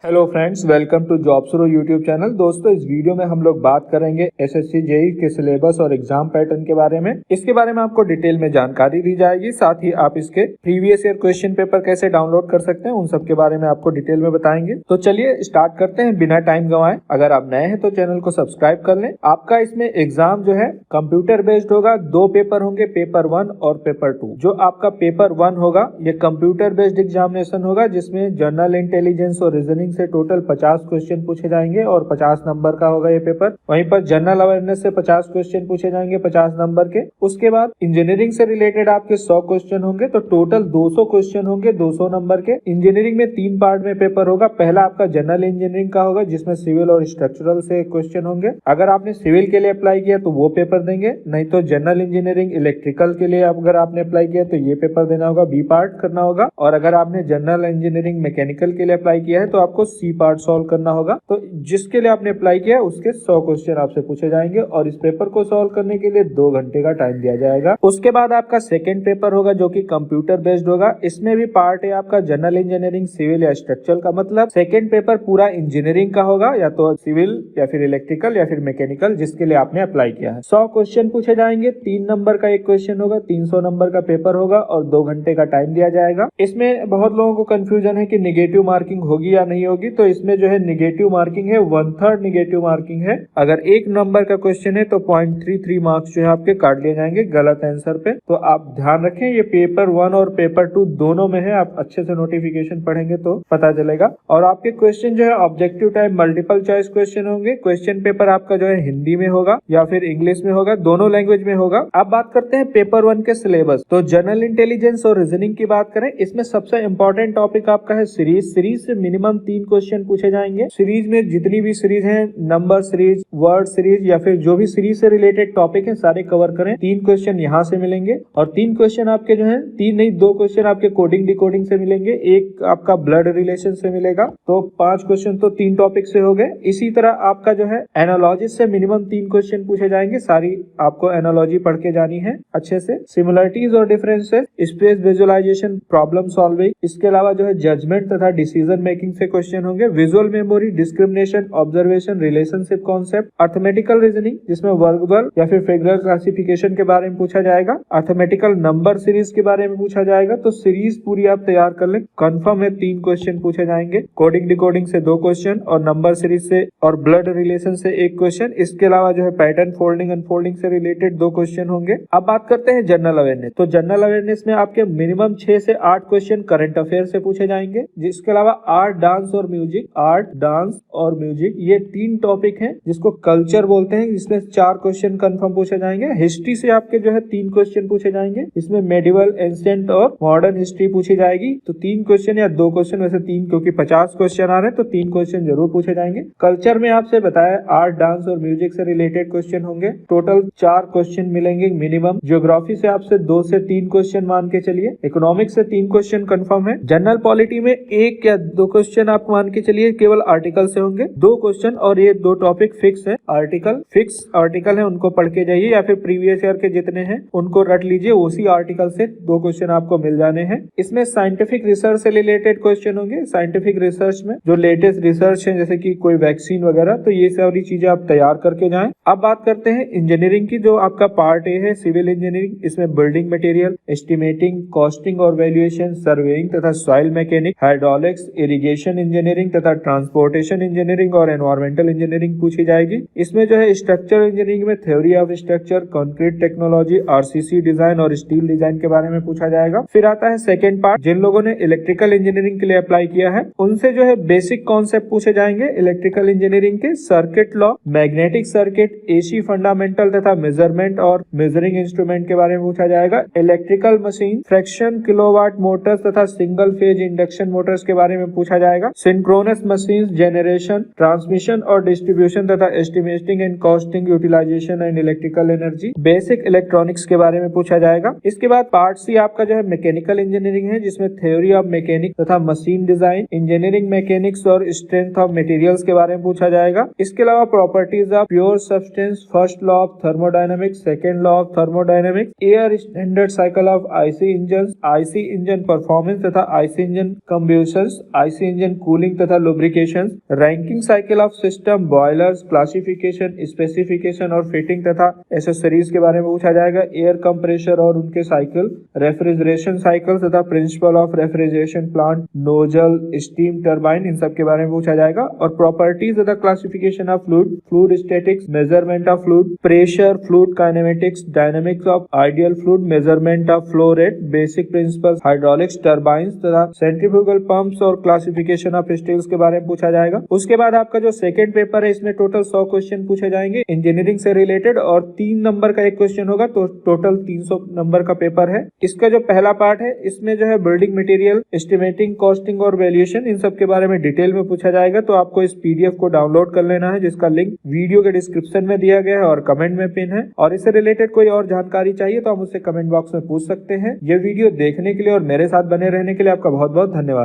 Hello friends, welcome to जॉब्सरो YouTube channel. दोस्तों, इस वीडियो में हम लोग बात करेंगे एसएससी जेईई के सिलेबस और एग्जाम पैटर्न के बारे में। इसके बारे में आपको डिटेल में जानकारी दी जाएगी। साथ ही आप इसके प्रीवियस ईयर क्वेश्चन पेपर कैसे डाउनलोड कर सकते हैं, उन सब के बारे में आपको डिटेल में बताएंगे। तो चलिए स्टार्ट करते हैं बिना टाइम गंवाए। अगर आप नए हैं तो चैनल को सब्सक्राइब कर लें। आपका इसमें एग्जाम जो है कंप्यूटर बेस्ड होगा। 2 पेपर होंगे, पेपर 1 और पेपर 2। जो आपका पेपर 1 होगा ये कंप्यूटर बेस्ड एग्जामिनेशन होगा, जिसमें जनरल इंटेलिजेंस और रीजनिंग से टोटल 50 क्वेश्चन पूछे जाएंगे और 50 नंबर का होगा ये पेपर। वहीं पर जनरल अवेयरनेस से 50 क्वेश्चन पूछे जाएंगे 50 नंबर के। उसके बाद इंजीनियरिंग से रिलेटेड आपके 100 क्वेश्चन होंगे, तो टोटल 200 क्वेश्चन होंगे 200 नंबर के। इंजीनियरिंग में 3 पार्ट में पेपर होगा। पहला आपका जनरल इंजीनियरिंग का होगा, जिसमें सिविल और स्ट्रक्चरल से क्वेश्चन होंगे। अगर आपने सिविल के लिए अप्लाई किया तो वो पेपर देंगे, नहीं तो जनरल इंजीनियरिंग इलेक्ट्रिकल के लिए अगर आपने अप्लाई किया तो ये पेपर देना होगा, बी पार्ट करना होगा। और अगर आपने जनरल इंजीनियरिंग मैकेनिकल के लिए अप्लाई किया है तो आपको सी पार्ट सॉल्व करना होगा। तो जिसके लिए आपने अप्लाई किया उसके 100 क्वेश्चन आपसे पूछे जाएंगे और इस पेपर को सॉल्व करने के लिए 2 घंटे का टाइम दिया जाएगा। उसके बाद आपका सेकंड पेपर होगा, जो कि कंप्यूटर बेस्ड होगा। इसमें भी पार्ट है आपका जनरल इंजीनियरिंग, सिविल या स्ट्रक्चरल का। मतलब सेकंड पेपर पूरा इंजीनियरिंग का होगा, या तो सिविल या फिर इलेक्ट्रिकल या फिर मैकेनिकल, जिसके लिए आपने अप्लाई किया है। 100 क्वेश्चन पूछे जाएंगे। 3 नंबर का एक क्वेश्चन होगा, 300 नंबर का पेपर होगा और 2 घंटे का टाइम दिया जाएगा। इसमें बहुत लोगों को कंफ्यूजन है कि निगेटिव मार्किंग होगी या नहीं होगी। तो इसमें जो है निगेटिव मार्किंग है, 1/3 निगेटिव मार्किंग है। अगर 1 नंबर का क्वेश्चन है तो 0.33 मार्क्स जो है आपके काट लिए जाएंगे गलत आंसर पे। तो आप ध्यान रखें, ये पेपर 1 और पेपर 2 दोनों में है। आप अच्छे से नोटिफिकेशन पढ़ेंगे तो पता चलेगा। और आपके क्वेश्चन जो है objective type multiple choice question होंगे। क्वेश्चन पेपर आपका जो है हिंदी में होगा या फिर इंग्लिश में होगा, दोनों लैंग्वेज में होगा। अब बात करते हैं पेपर 1 के सिलेबस। तो जनरल इंटेलिजेंस और रीजनिंग की बात करें, इसमें सबसे इंपॉर्टेंट टॉपिक आपका है सीरीज। सीरीज से मिनिमम 3 क्वेश्चन पूछे जाएंगे। सीरीज में जितनी भी सीरीज है, नंबर सीरीज, वर्ड सीरीज या फिर जो भी सीरीज से रिलेटेड टॉपिक है, सारे कवर करें। 3 क्वेश्चन यहाँ से मिलेंगे और 3 क्वेश्चन आपके जो है 3 नहीं 2 क्वेश्चन आपके कोडिंग डिकोडिंग से मिलेंगे, एक आपका ब्लड रिलेशन से मिलेगा। तो 5 क्वेश्चन तो 3 टॉपिक से हो गए। इसी तरह आपका जो है एनालॉजी से मिनिमम 3 क्वेश्चन पूछे जाएंगे। सारी आपको एनालॉजी पढ़ के जानी है अच्छे से। सिमिलरिटीज और differences, space visualisation, problem solving, इसके अलावा जो है जजमेंट तथा डिसीजन मेकिंग से क्वेश्चन होंगे। Visual memory, discrimination, observation, relationship concept, arithmetical reasoning, जिसमें वर्बल या फिर फिगरल क्लासिफिकेशन के बारे में पूछा जाएगा। अर्थमेटिकल नंबर सीरीज के बारे में पूछा जाएगा। तो सीरीज पूरी आप तैयार कर लें, कंफर्म है 3 क्वेश्चन पूछे जाएंगे। कोडिंग डिकोडिंग से 2 क्वेश्चन और नंबर सीरीज से और ब्लड रिलेशन से 1 क्वेश्चन। इसके अलावा जो है पैटर्न फोल्डिंग अनफोल्डिंग से रिलेटेड 2 क्वेश्चन होंगे। अब बात करते हैं जनरल अवेयरनेस। तो जनरल अवेयरनेस में आपके मिनिमम 6 से 8 क्वेश्चन करंट अफेयर से पूछे जाएंगे। जिसके अलावा आर्ट, डांस और म्यूजिक, आर्ट, डांस और म्यूजिक, ये 3 टॉपिक हैं जिसको कल्चर बोलते हैं। इसमें 4 क्वेश्चन कंफर्म पूछे जाएंगे। हिस्ट्री से आपके जो है 3 क्वेश्चन पूछे जाएंगे। इसमें मेडिवल, एंशिएंट और मॉडर्न हिस्ट्री पूछी जाएगी। तो 3 क्वेश्चन या 2 क्वेश्चन, वैसे 3 क्योंकि 50 क्वेश्चन आ रहे हैं तो 3 क्वेश्चन जरूर पूछे जाएंगे। कल्चर में आपसे बताया आर्ट, डांस और म्यूजिक से रिलेटेड क्वेश्चन होंगे। टोटल 4 क्वेश्चन मिलेंगे मिनिमम। ज्योग्राफी से आपसे 2 से 3 क्वेश्चन मान के चलिए। इकोनॉमिक्स से 3 क्वेश्चन कंफर्म है। जनरल पॉलिटी में 1 या 2 क्वेश्चन आप मान के चलिए केवल आर्टिकल से होंगे, 2 क्वेश्चन। और ये 2 टॉपिक फिक्स है। आर्टिकल फिक्स आर्टिकल है, उनको पढ़ के जाइए या फिर प्रीवियस ईयर के जितने हैं उनको रट लीजिए। उसी आर्टिकल से 2 क्वेश्चन आपको मिल जाने हैं। इसमें साइंटिफिक रिसर्च से रिलेटेड क्वेश्चन होंगे। साइंटिफिक रिसर्च में जो लेटेस्ट रिसर्च है, जैसे कि कोई वैक्सीन वगैरह, तो ये सारी चीजें आप तैयार करके जाएं। अब बात करते हैं इंजीनियरिंग की। जो आपका पार्ट ए है सिविल इंजीनियरिंग, इसमें बिल्डिंग मटेरियल, एस्टिमेटिंग, कॉस्टिंग और वैल्यूएशन, सर्वेइंग तथा soil mechanic, hydraulics, irrigation engineering तथा ट्रांसपोर्टेशन इंजीनियरिंग और एनवायरमेंटल इंजीनियरिंग पूछी जाएगी। इसमें जो है स्ट्रक्चर इंजीनियरिंग में theory of structure, concrete technology, RCC design और स्टील डिजाइन के बारे में पूछा जाएगा। फिर आता है सेकंड पार्ट। जिन लोगों ने इलेक्ट्रिकल इंजीनियरिंग के लिए अप्लाई किया है उनसे जो है बेसिक कॉन्सेप्ट पूछे जाएंगे इलेक्ट्रिकल इंजीनियरिंग के। Circuit law, magnetic circuit, AC fundamental तथा मेजरमेंट और मेजरिंग इंस्ट्रूमेंट के बारे में पूछा जाएगा। Electrical machine, fraction kilowatt motors तथा सिंगल फेज इंडक्शन मोटर्स के बारे में पूछा जाएगा। सिंक्रोनस मशीन, जनरेशन, ट्रांसमिशन और डिस्ट्रीब्यूशन तथा estimating and costing, utilisation and electrical energy, basic electronics के बारे में पूछा जाएगा। इसके बाद पार्ट सी आपका जो है मैकेनिकल इंजीनियरिंग है, जिसमें थ्योरी ऑफ मैकेनिक तथा मशीन डिजाइन, इंजीनियरिंग मैकेनिक्स और स्ट्रेंथ ऑफ मटेरियल्स के बारे में पूछा जाएगा। इसके अलावा properties of pure substance, first law of thermodynamics, second law of thermodynamics, air standard cycle of IC engine, IC engine performance तथा IC engine combustions, IC engine cooling cooling तथा lubrication, Rankine cycle of system, boilers, classification, specification और fitting तथा accessories के बारे में पूछा जाएगा, air compressor और उनके साइकिल, रेफ्रिजरेशन साइकिल तथा principle of refrigeration plant, nozzle, steam turbine, इन सब के बारे में पूछा जाएगा। और प्रॉपर्टीज तथा classification of fluid, fluid statics, measurement of fluid pressure, fluid kinematics, dynamics of ideal fluid, measurement of flow rate, basic principles hydraulics, turbines तथा सेंट्रीफ्यूगल पंप्स और क्लासिफिकेशन ऑफ स्टील्स के बारे में पूछा जाएगा। उसके बाद आपका जो सेकंड पेपर है इसमें टोटल 100 क्वेश्चन पूछे जाएंगे इंजीनियरिंग से रिलेटेड और 3 नंबर का एक क्वेश्चन होगा, तो टोटल 300 नंबर का पेपर है। इसका जो पहला पार्ट है इसमें जो है बिल्डिंग मटेरियल, एस्टिमेटिंग, कॉस्टिंग और वैल्यूएशन, इन सब के बारे में डिटेल में पूछा जाएगा। तो आपको इस पीडीएफ को डाउनलोड कर लेना है जिसका लिंक वीडियो के डिस्क्रिप्शन में दिया गया है और कमेंट में पिन है। और इससे रिलेटेड कोई और जानकारी चाहिए तो आप मुझसे कमेंट बॉक्स में पूछ सकते हैं। ये वीडियो देखने के लिए और मेरे साथ बने रहने के लिए आपका बहुत बहुत धन्यवाद।